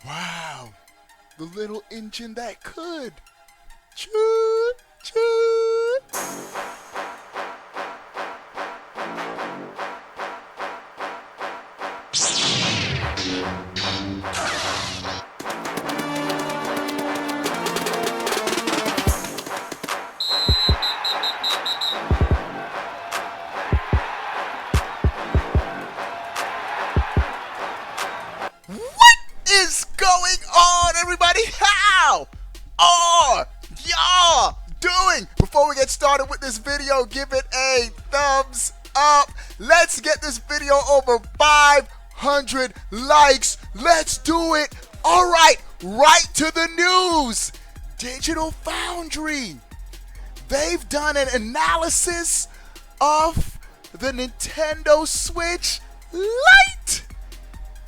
Wow, the little engine that could. Choo, choo. What is going on, everybody? How are y'all doing? Before we get started with this video, give it a thumbs up. Let's get this video over 500 likes. Let's do it. All right, right to the news. Digital Foundry. They've done an analysis of the Nintendo Switch Lite.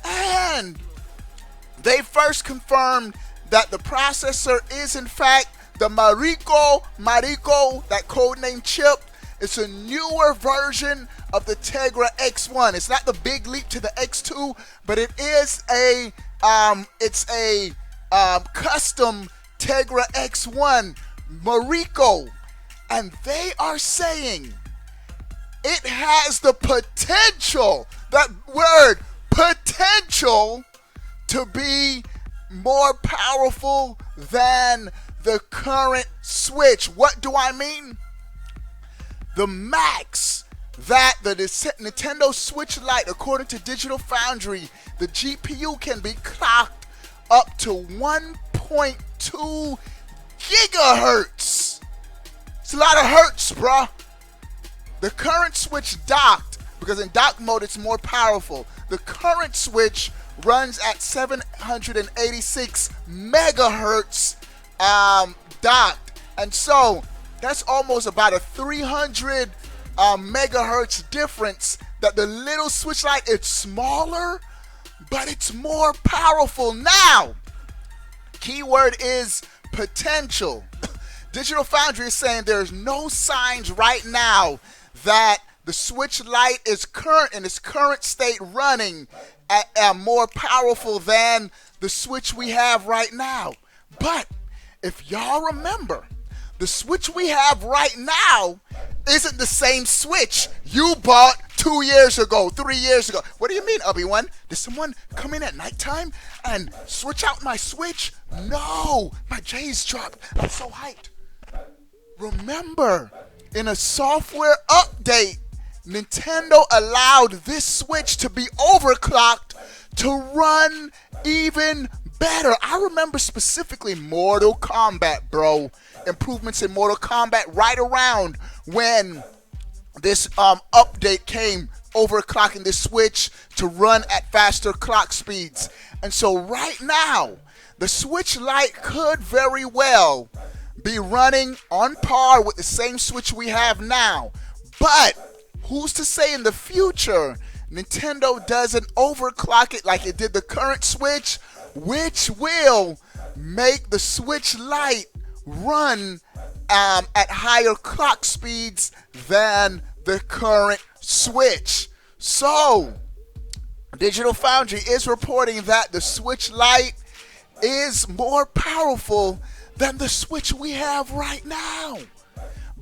And they first confirmed that the processor is in fact the Mariko, that codename chip. It's a newer version of the Tegra X1. It's not the big leap to the X2, but it is a custom Tegra X1 Mariko, and they are saying it has the potential. That word. Potential to be more powerful than the current Switch. What do I mean? The max that the Nintendo Switch Lite, according to Digital Foundry, the GPU can be clocked up to 1.2 gigahertz. It's a lot of hertz, bruh. The current Switch docked, because in dock mode it's more powerful. The current Switch runs at 786 megahertz docked. And so that's almost about a 300 megahertz difference. That the little Switch Lite, it's smaller, but it's more powerful. Now, keyword is potential. Digital Foundry is saying there's no signs right now that the Switch Lite is in its current state running at more powerful than the Switch we have right now. But if y'all remember, the Switch we have right now isn't the same Switch you bought 2 years ago, 3 years ago. What do you mean, Obi-Wan? Did someone come in at nighttime and switch out my Switch? No, my J's dropped. I'm so hyped. Remember, in a software update, Nintendo allowed this Switch to be overclocked to run even better. I remember specifically Mortal Kombat, bro. Improvements in Mortal Kombat right around when this update came, overclocking the Switch to run at faster clock speeds. And so right now, the Switch Lite could very well be running on par with the same Switch we have now. But who's to say in the future Nintendo doesn't overclock it like it did the current Switch, which will make the Switch Lite run at higher clock speeds than the current Switch. So, Digital Foundry is reporting that the Switch Lite is more powerful than the Switch we have right now.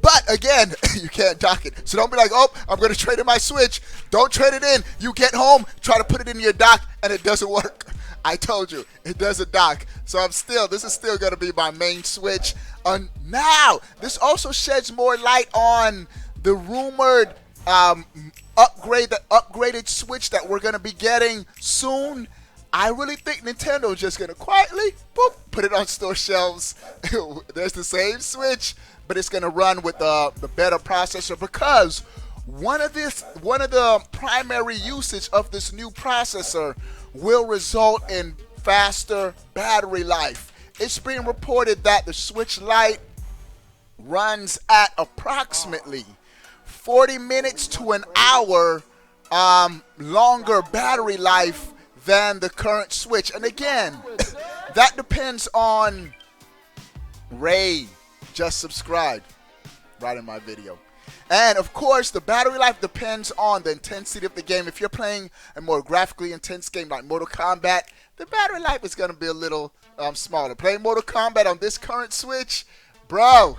But again, you can't dock it. So don't be like, oh, I'm going to trade in my Switch. Don't trade it in. You get home, try to put it in your dock, and it doesn't work. I told you, it doesn't dock. So this is still going to be my main Switch. Now, this also sheds more light on the rumored upgraded Switch that we're going to be getting soon. I really think Nintendo is just going to quietly put it on store shelves. There's the same Switch, but it's going to run with the better processor, because one of the primary usage of this new processor will result in faster battery life. It's being reported that the Switch Lite runs at approximately 40 minutes to an hour longer battery life than the current Switch. And again, that depends on Ray just subscribed right in my video. And of course, the battery life depends on the intensity of the game. If you're playing a more graphically intense game like Mortal Kombat, the battery life is going to be a little smaller. Playing Mortal Kombat on this current Switch, bro,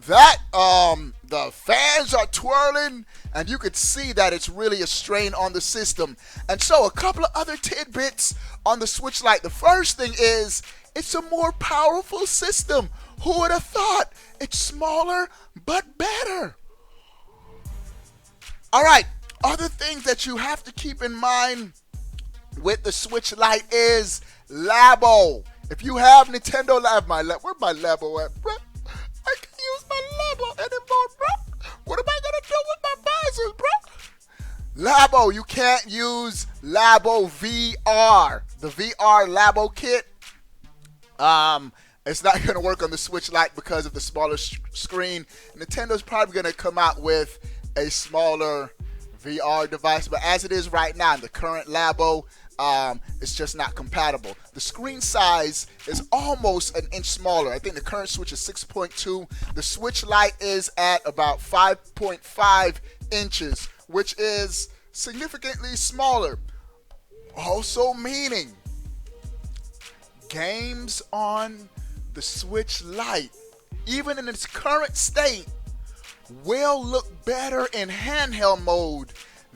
that the fans are twirling, and you could see that it's really a strain on the system. And so a couple of other tidbits on the Switch Lite. The first thing is it's a more powerful system. Who would have thought? It's smaller but better. All right, other things that you have to keep in mind with the Switch Lite is Labo. If you have Nintendo Labo, where's my Labo at, bro? I can't use my Labo anymore, bro. What am I gonna do with my visors, bro? Labo, you can't use Labo VR. The VR Labo kit, it's not gonna work on the Switch Lite because of the smaller screen. Nintendo's probably gonna come out with a smaller VR device, but as it is right now, the current Labo, it's just not compatible. The screen size is almost an inch smaller. I think the current Switch is 6.2. The Switch Lite is at about 5.5 inches, which is significantly smaller. Also meaning games on the Switch Lite, even in its current state, will look better in handheld mode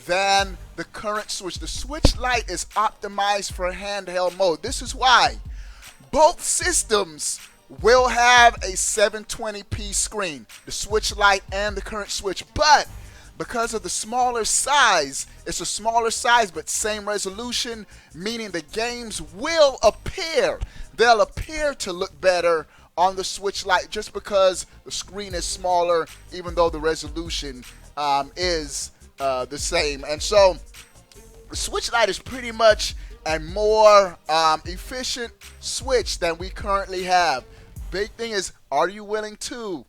than the current Switch. The Switch Lite is optimized for handheld mode. This is why both systems will have a 720p screen, the Switch Lite and the current Switch, but because of the smaller size, it's a smaller size but same resolution, meaning the games will appear, they'll appear to look better on the Switch Lite just because the screen is smaller, even though the resolution is the same. And so the Switch Lite is pretty much a more efficient Switch than we currently have. Big thing is, are you willing to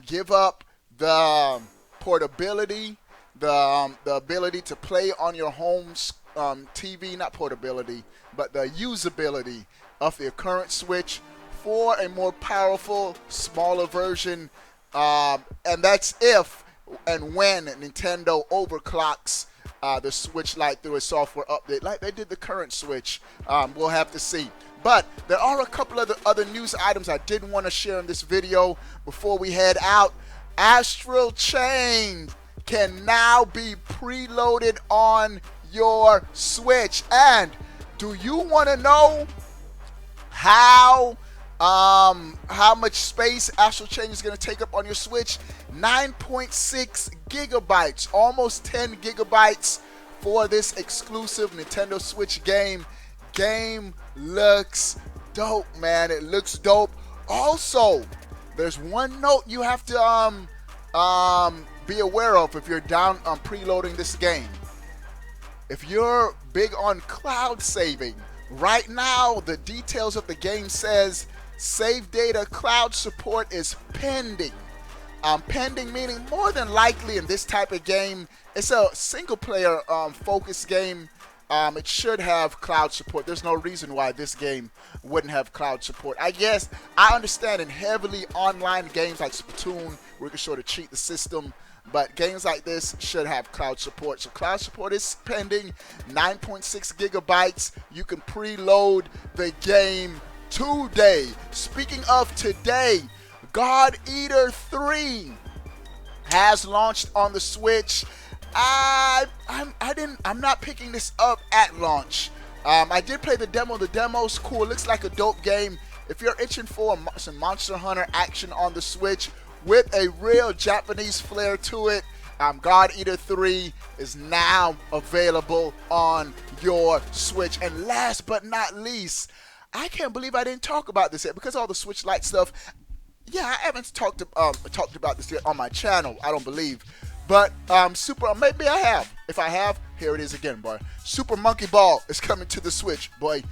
give up the portability, the ability to play on your home TV, not portability, but the usability of the current Switch for a more powerful, smaller version, and that's if and when Nintendo overclocks the Switch Lite through a software update, like they did the current Switch. We'll have to see. But there are a couple of other news items I did want to share in this video before we head out. Astral Chain can now be preloaded on your Switch. And do you want to know how much space Astral Chain is going to take up on your Switch? 9.6 gigabytes, almost 10 gigabytes for this exclusive Nintendo Switch game. Game looks dope, man. It looks dope. Also, there's one note you have to be aware of if you're down on preloading this game. If you're big on cloud saving, right now the details of the game says save data cloud support is pending. Pending meaning more than likely in this type of game, it's a single player focused game. It should have cloud support. There's no reason why this game wouldn't have cloud support. I guess I understand in heavily online games like Splatoon, where you can sort of cheat the system, but games like this should have cloud support. So cloud support is pending. 9.6 gigabytes. You can preload the game today. Speaking of today, God Eater 3 has launched on the Switch. I'm not picking this up at launch. I did play the demo. The demo's cool. It looks like a dope game. If you're itching for some Monster Hunter action on the Switch with a real Japanese flair to it, God Eater 3 is now available on your Switch. And last but not least, I can't believe I didn't talk about this yet because all the Switch Lite stuff. Yeah, I haven't talked about this yet on my channel, I don't believe. But maybe I have. If I have, here it is again, boy. Super Monkey Ball is coming to the Switch, boy.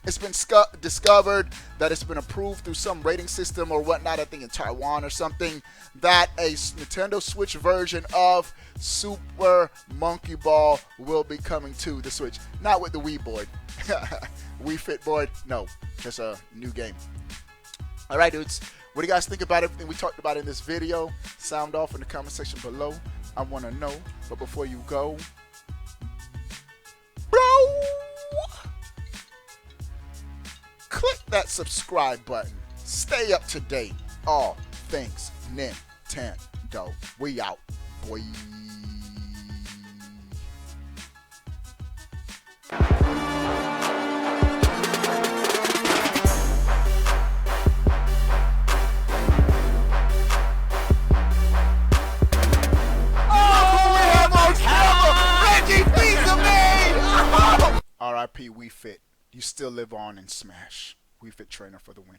It's been discovered that it's been approved through some rating system or whatnot, I think in Taiwan or something, that a Nintendo Switch version of Super Monkey Ball will be coming to the Switch. Not with the Wii board. Wii Fit board, no. Just a new game. All right, dudes. What do you guys think about everything we talked about in this video? Sound off in the comment section below. I want to know. But before you go, bro, click that subscribe button. Stay up to date. All things Nintendo. We out, boy. RIP We Fit. You still live on in Smash. We Fit trainer for the win.